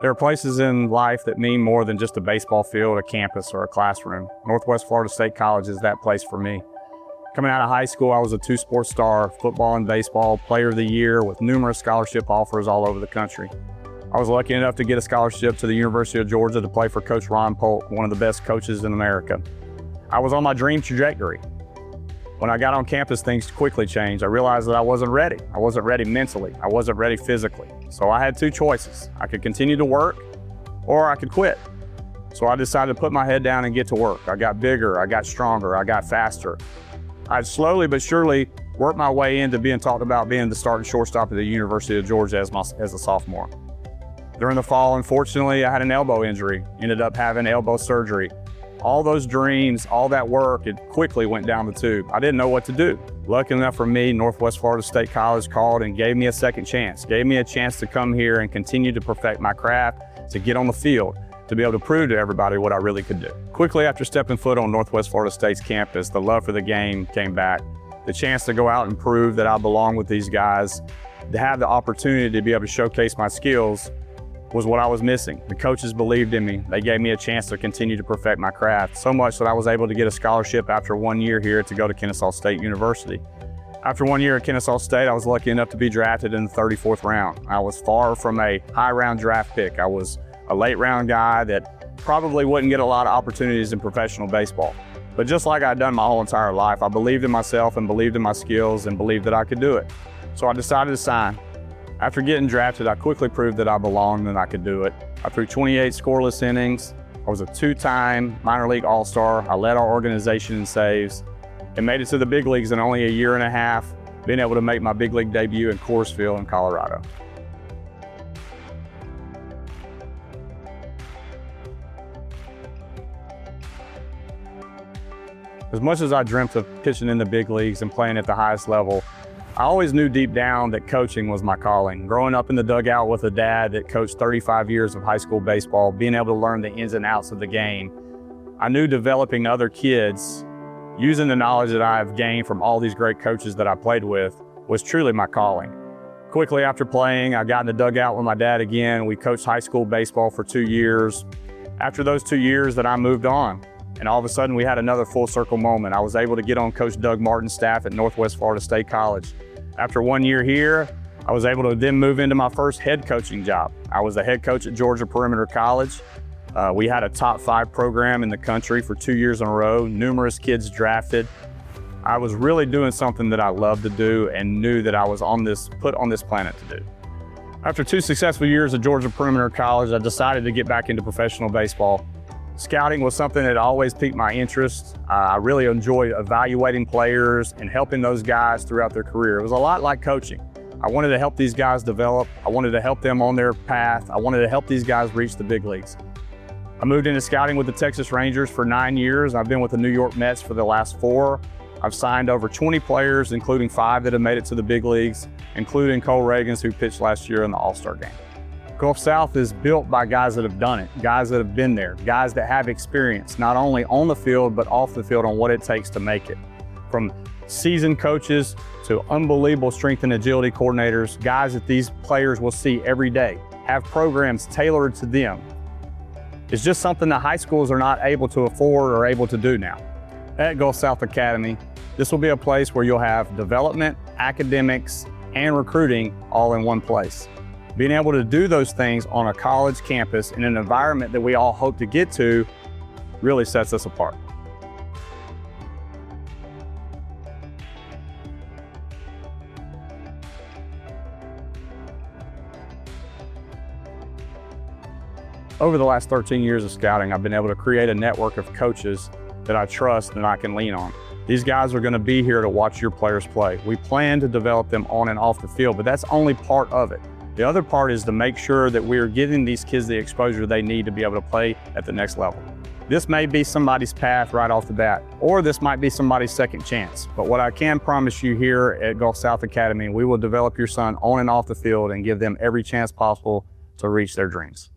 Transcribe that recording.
There are places in life that mean more than just a baseball field, a campus, or a classroom. Northwest Florida State College is that place for me. Coming out of high school, I was a two-sport star, football and baseball, player of the year with numerous scholarship offers all over the country. I was lucky enough to get a scholarship to the University of Georgia to play for Coach Ron Polk, one of the best coaches in America. I was on my dream trajectory. When I got on campus, things quickly changed. I realized that I wasn't ready. I wasn't ready mentally. I wasn't ready physically. So I had two choices. I could continue to work or I could quit. So I decided to put my head down and get to work. I got bigger, I got stronger, I got faster. I'd slowly but surely worked my way into being talked about being the starting shortstop at the University of Georgia as a sophomore. During the fall, unfortunately, I had an elbow injury, ended up having elbow surgery. All those dreams, all that work, it quickly went down the tube. I didn't know what to do. Lucky enough for me, Northwest Florida State College called and gave me a second chance, gave me a chance to come here and continue to perfect my craft, to get on the field, to be able to prove to everybody what I really could do. Quickly after stepping foot on Northwest Florida State's campus, the love for the game came back. The chance to go out and prove that I belong with these guys, to have the opportunity to be able to showcase my skills was what I was missing. The coaches believed in me. They gave me a chance to continue to perfect my craft, so much that I was able to get a scholarship after 1 year here to go to Kennesaw State University. After 1 year at Kennesaw State, I was lucky enough to be drafted in the 34th round. I was far from a high round draft pick. I was a late round guy that probably wouldn't get a lot of opportunities in professional baseball. But just like I'd done my whole entire life, I believed in myself and believed in my skills and believed that I could do it. So I decided to sign. After getting drafted, I quickly proved that I belonged and I could do it. I threw 28 scoreless innings. I was a two-time minor league all-star. I led our organization in saves and made it to the big leagues in only a year and a half, being able to make my big league debut in Coors in Colorado. As much as I dreamt of pitching in the big leagues and playing at the highest level, I always knew deep down that coaching was my calling. Growing up in the dugout with a dad that coached 35 years of high school baseball, being able to learn the ins and outs of the game, I knew developing other kids, using the knowledge that I've gained from all these great coaches that I played with, was truly my calling. Quickly after playing, I got in the dugout with my dad again. We coached high school baseball for 2 years. After those 2 years that I moved on, and all of a sudden we had another full circle moment. I was able to get on Coach Doug Martin's staff at Northwest Florida State College. After 1 year here, I was able to then move into my first head coaching job. I was the head coach at Georgia Perimeter College. We had a top 5 program in the country for 2 years in a row, numerous kids drafted. I was really doing something that I loved to do and knew that I was put on this planet to do. After 2 successful years at Georgia Perimeter College, I decided to get back into professional baseball. Scouting was something that always piqued my interest. I really enjoyed evaluating players and helping those guys throughout their career. It was a lot like coaching. I wanted to help these guys develop. I wanted to help them on their path. I wanted to help these guys reach the big leagues. I moved into scouting with the Texas Rangers for 9 years. I've been with the New York Mets for the last 4. I've signed over 20 players, including 5 that have made it to the big leagues, including Cole Reagans, who pitched last year in the All-Star game. Gulf South is built by guys that have done it, guys that have been there, guys that have experience, not only on the field, but off the field on what it takes to make it. From seasoned coaches to unbelievable strength and agility coordinators, guys that these players will see every day, have programs tailored to them. It's just something that high schools are not able to afford or able to do now. At Gulf South Academy, this will be a place where you'll have development, academics, and recruiting all in one place. Being able to do those things on a college campus in an environment that we all hope to get to really sets us apart. Over the last 13 years of scouting, I've been able to create a network of coaches that I trust and I can lean on. These guys are going to be here to watch your players play. We plan to develop them on and off the field, but that's only part of it. The other part is to make sure that we're giving these kids the exposure they need to be able to play at the next level. This may be somebody's path right off the bat, or this might be somebody's second chance. But what I can promise you here at Gulf South Academy, we will develop your son on and off the field and give them every chance possible to reach their dreams.